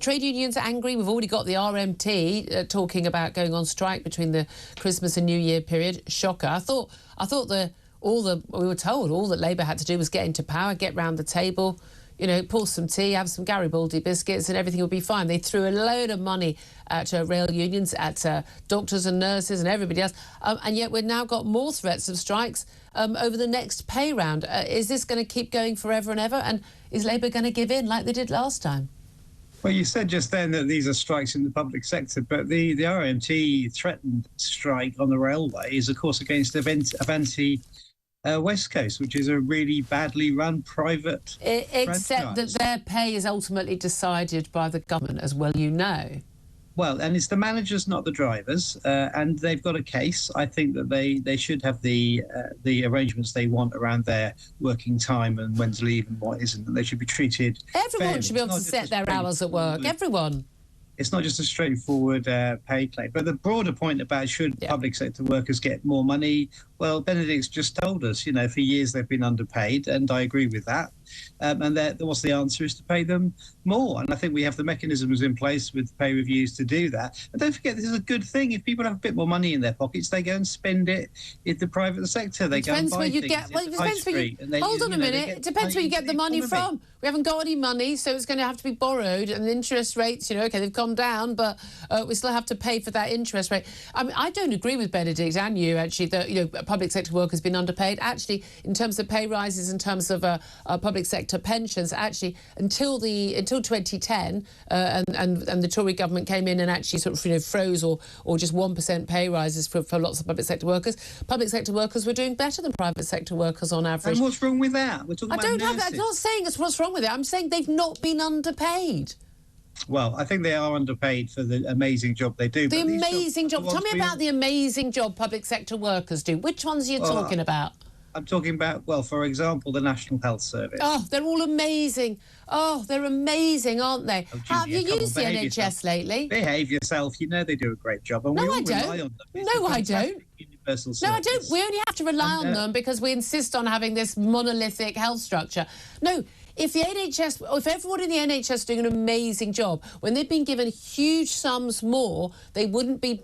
Trade unions are angry. We've already got the RMT talking about going on strike between the Christmas and New Year period. Shocker. I thought we were told all that Labour had to do was get into power, get round the table, you know, pour some tea, have some Garibaldi biscuits, and everything would be fine. They threw a load of money at rail unions, at doctors and nurses and everybody else, and yet we've now got more threats of strikes over the next pay round. Is this going to keep going forever and ever? And is Labour going to give in like they did last time? Well, you said just then that these are strikes in the public sector, but the RMT threatened strike on the railway is, of course, against Avanti West Coast, which is a really badly run private except that their pay is ultimately decided by the government, as well you know. Well, and it's the managers, not the drivers, and they've got a case. I think that they should have the arrangements they want around their working time and when to leave and what isn't, and they should be treated Everyone fairly. should be able to set their hours at work. Everyone. It's not just a straightforward pay claim. But the broader point about should public sector workers get more money, well, Benedict's just told us, you know, for years they've been underpaid, and I agree with that. And what's the answer is to pay them more. And I think we have the mechanisms in place with pay reviews to do that. And don't forget, this is a good thing. If people have a bit more money in their pockets, they go and spend it in the private sector. They go and buy things in the high street. Hold on a minute. It depends where you get the money from. We haven't got any money, so it's going to have to be borrowed. And the interest rates, you know, OK, they've come down, but we still have to pay for that interest rate. I mean, I don't agree with Benedict and you, actually, that, you know, public sector work has been underpaid. Actually, in terms of pay rises, in terms of public sector pensions, actually, until 2010, and the Tory government came in and actually sort of, you know, froze or just 1% pay rises for lots of public sector workers. Public sector workers were doing better than private sector workers on average. And what's wrong with that? We're talking about nurses. I'm not saying it's what's wrong with it. I'm saying they've not been underpaid. Well, I think they are underpaid for the amazing job they do. The amazing job. Tell me about the amazing job public sector workers do. Which ones are you talking about? I'm talking about, well, for example, the National Health Service. Oh, they're all amazing. Oh, they're amazing, aren't they? Have you used the NHS lately? Behave yourself. You know they do a great job. And no, we all I don't. Rely on them. No, I don't. No, I don't. We only have to rely on them because we insist on having this monolithic health structure. No. If the NHS, or if everyone in the NHS is doing an amazing job, when they've been given huge sums more, they wouldn't be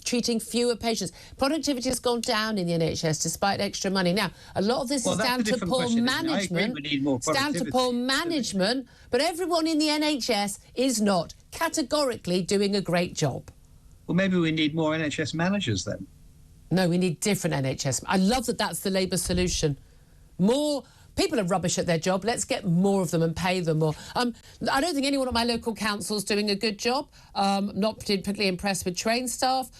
treating fewer patients. Productivity has gone down in the NHS despite extra money. Now, a lot of this is down to poor management. It's down to poor management, but everyone in the NHS is not categorically doing a great job. Well, maybe we need more NHS managers then. No, we need different NHS. I love that that's the Labour solution. More. People are rubbish at their job. Let's get more of them and pay them more. I don't think anyone at my local council is doing a good job. Not particularly impressed with trained staff.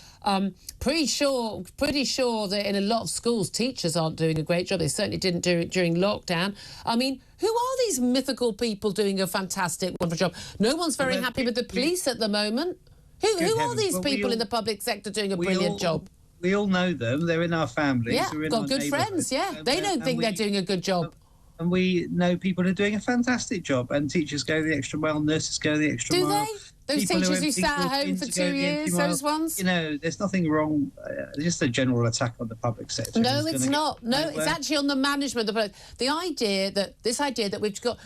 Pretty sure that in a lot of schools, teachers aren't doing a great job. They certainly didn't do it during lockdown. I mean, who are these mythical people doing a fantastic, wonderful job? No one's very happy with the police at the moment. Who are these people in the public sector doing a brilliant job? We all know them. They're in our families. Yeah, got good friends, yeah. They don't think they're doing a good job. And we know people are doing a fantastic job, and teachers go the extra mile, nurses go the extra mile. Do they? Those teachers who sat at home for 2 years, those ones? You know, there's nothing wrong. Just a general attack on the public sector. No, it's not. No, it's actually on the management. The idea that we've got...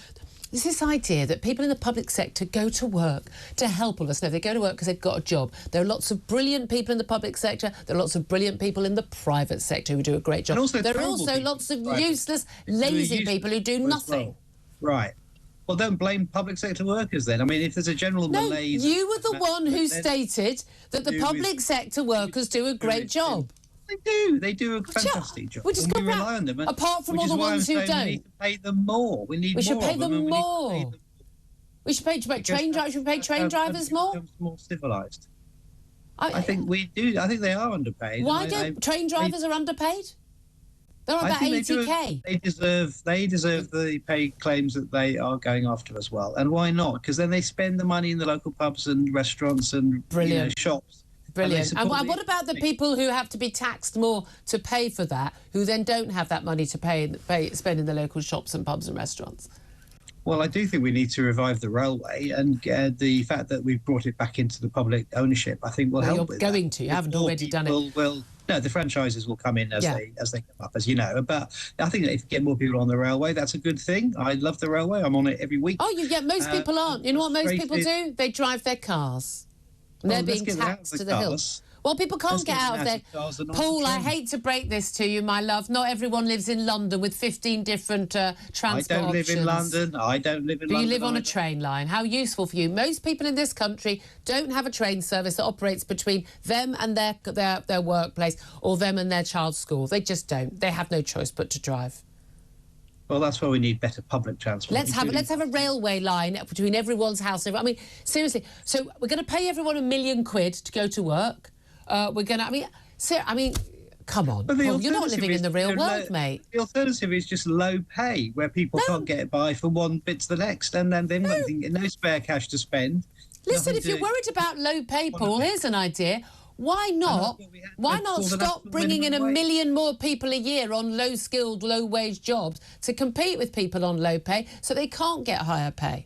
There's this idea that people in the public sector go to work to help all us. No, they go to work because they've got a job. There are lots of brilliant people in the public sector. There are lots of brilliant people in the private sector who do a great job. There are also lots of useless, lazy people who do nothing. Well. Right. Well, don't blame public sector workers then. I mean, if there's a general malaise... No, you were the one who stated that the public sector workers do a great job. They do a fantastic job. We just got rely on them. Apart from all the ones who don't. We need to pay them more. We should pay them more. We should pay train drivers. Should we pay train drivers more? More civilised. I think we do. I think they are underpaid. Why don't train drivers are underpaid? They're on about 80k. They deserve the pay claims that they are going after as well. And why not? Because then they spend the money in the local pubs and restaurants and shops. Brilliant. And what about the people who have to be taxed more to pay for that, who then don't have that money to spend in the local shops and pubs and restaurants? Well, I do think we need to revive the railway, and the fact that we've brought it back into the public ownership, I think, will help with that. You're going to. You haven't already done it. No, the franchises will come in as they come up, as you know. But I think that if you get more people on the railway, that's a good thing. I love the railway. I'm on it every week. Oh, most people aren't. You know what most people do? They drive their cars. And they're being taxed to the hilt. Well, people can't get out of there. Paul, I hate to break this to you, my love. Not everyone lives in London with 15 different transport options. I don't live in London. I don't live in London. You live on a train line. How useful for you. Most people in this country don't have a train service that operates between them and their workplace or them and their child's school. They just don't. They have no choice but to drive. Well, that's why we need better public transport. Let's have a railway line between everyone's house. I mean, seriously. So we're going to pay everyone £1 million to go to work. We're going to. I mean, come on, Paul, you're not living in the real world, mate. The alternative is just low pay, where people can't get by from one bit to the next, and then they've no spare cash to spend. Listen, if you're worried about low pay, Paul, here's an idea. Why not stop bringing in 1 million more people a year on low-skilled, low-wage jobs to compete with people on low pay so they can't get higher pay?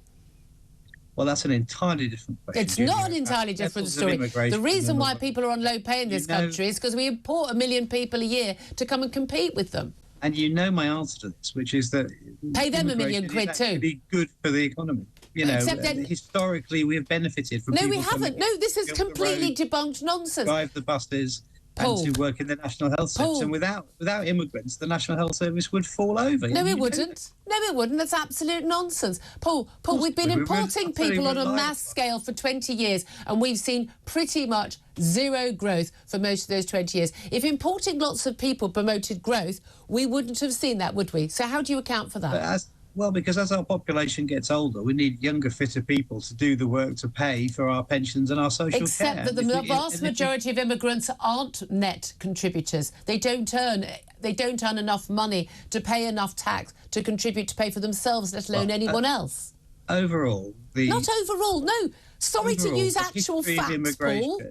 Well, that's an entirely different question. It's not an entirely different story. The reason why people are on low pay in this country is because we import 1 million people a year to come and compete with them. And you know my answer to this, which is that pay them £1 million too. Be good for the economy. You know, historically we have benefited from. No, we haven't. No, this is completely debunked nonsense. Drive the buses. Paul, and to work in the National Health Service. And without immigrants, the National Health Service would fall over. No, it wouldn't. No, it wouldn't. That's absolute nonsense. Paul, we've been importing people on a mass scale for 20 years, and we've seen pretty much zero growth for most of those 20 years. If importing lots of people promoted growth, we wouldn't have seen that, would we? So how do you account for that? Well, because as our population gets older, we need younger, fitter people to do the work to pay for our pensions and our social care. Except that the vast majority of immigrants aren't net contributors. They don't earn enough money to pay enough tax to contribute to pay for themselves, let alone anyone else. Overall, not overall. No, sorry to use actual facts, Paul.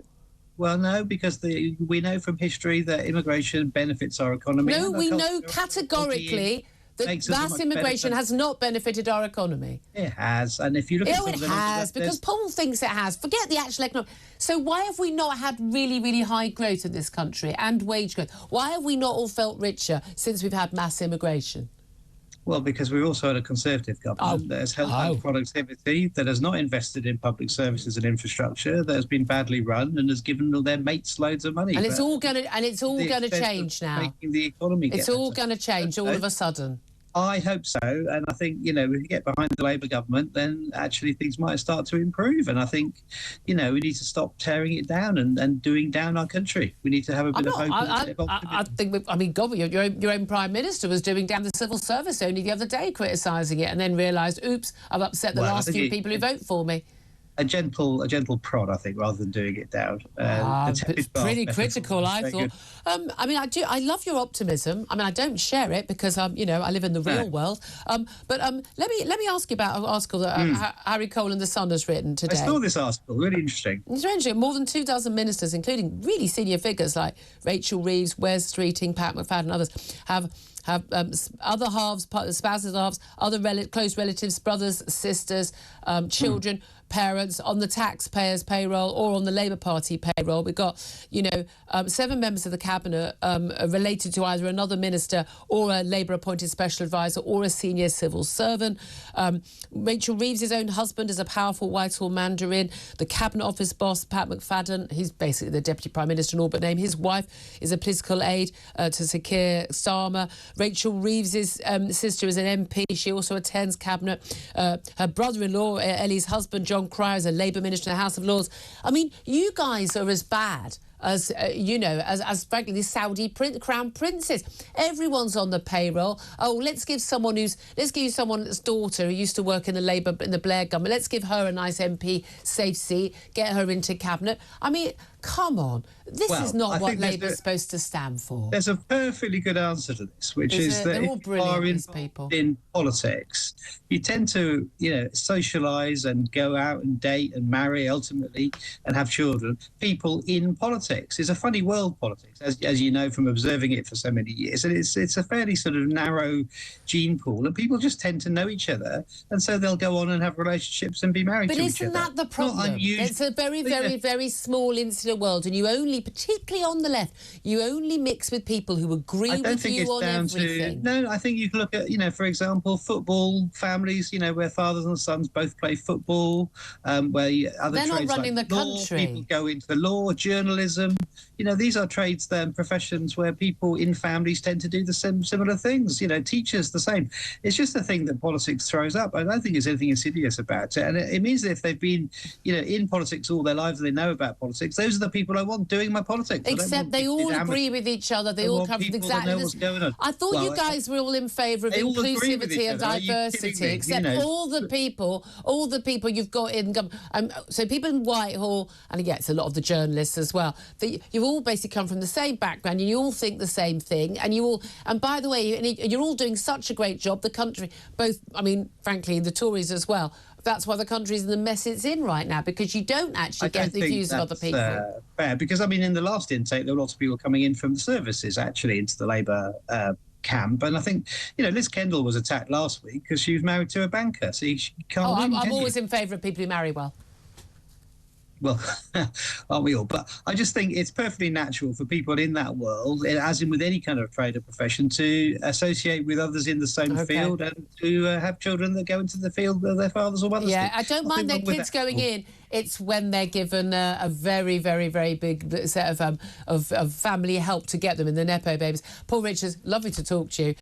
Well, no, because we know from history that immigration benefits our economy. No, we know categorically that mass immigration has not benefited our economy. It has, and if you look at it has, because Paul thinks it has. Forget the actual economic. So why have we not had really, really high growth in this country and wage growth? Why have we not all felt richer since we've had mass immigration? Well, because we've also had a Conservative government that has held back productivity, that has not invested in public services and infrastructure, that has been badly run and has given their mates loads of money. And it's all going to change now. Making the economy it's all going to change all of a sudden. I hope so, and I think, if you get behind the Labour government, then actually things might start to improve. And I think, we need to stop tearing it down and doing down our country. We need to have a bit of hope. I think, God, your own Prime Minister was doing down the civil service only the other day, criticising it, and then realised, oops, I've upset the last few people who vote for me. A gentle prod, I think, rather than doing it down. It's pretty critical, I thought. I love your optimism. I mean, I don't share it because I live in the real world. But let me ask you about an article that Harry Cole and the Sun has written today. I saw this article. Really interesting. It's very interesting. More than 24 ministers, including really senior figures like Rachel Reeves, Wes Streeting, McFadden and others, have other halves, spouses, halves, other close relatives, brothers, sisters, children, parents on the taxpayers' payroll or on the Labour Party payroll. We've got, 7 members of the cabinet related to either another minister or a Labour-appointed special advisor or a senior civil servant. Rachel Reeves' own husband is a powerful Whitehall Mandarin. The Cabinet Office boss, Pat McFadden, he's basically the Deputy Prime Minister in all but name. His wife is a political aide to Sir Keir Starmer. Rachel Reeves' sister is an MP. She also attends Cabinet. Her brother-in-law, Ellie's husband, John Cryer, is a Labour minister in the House of Lords. I mean, you guys are as bad as, as frankly, these Saudi crown princes. Everyone's on the payroll. Oh, let's give someone's daughter who used to work in the Blair government, let's give her a nice MP safe seat, get her into Cabinet. I mean, come on. This is not what Labour's supposed to stand for. There's a perfectly good answer to this, which is that if you are involved in politics, you tend to, socialise and go out and date and marry ultimately and have children, people in politics. politics is a funny world, politics, as you know from observing it for so many years. And it's a fairly sort of narrow gene pool, and people just tend to know each other, and so they'll go on and have relationships and be married to each other. But isn't that the problem? It's a very, very, very small, insular world, and you only, particularly on the left, you only mix with people who agree with you on everything. No, I think you can look at, you know, for example, football families, you know, where fathers and sons both play football, where other They're trades not running like the law, country. people go into law, journalism. You know, these are trades, professions where people in families tend to do the similar things. You know, teachers, the same. It's just a thing that politics throws up. I don't think there's anything insidious about it. And it means that if they've been, you know, in politics all their lives and they know about politics, those are the people I want doing my politics. Except they all agree with each other. They all come from exactly what's going on. I thought you guys were all in favour of inclusivity and diversity, except all the people you've got in. So people in Whitehall, and yeah, it's a lot of the journalists as well. You've all basically come from the same background, and you all think the same thing, and you all. And by the way, you're all doing such a great job. The country, both, I mean, frankly, the Tories as well. That's why the country's in the mess it's in right now, because you don't actually get the views of other people. Fair, because I mean, in the last intake, there were lots of people coming in from the services actually into the Labour camp, and I think, you know, Liz Kendall was attacked last week because she was married to a banker, so she can't win, I'm always in favour of people who marry well. Well, aren't we all? But I just think it's perfectly natural for people in that world, as in with any kind of trade or profession, to associate with others in the same field and to have children that go into the field that their fathers or mothers do. I don't mind their kids going in. It's when they're given a very, very, very big set of family help to get them in the nepo babies. Paul Richards, lovely to talk to you.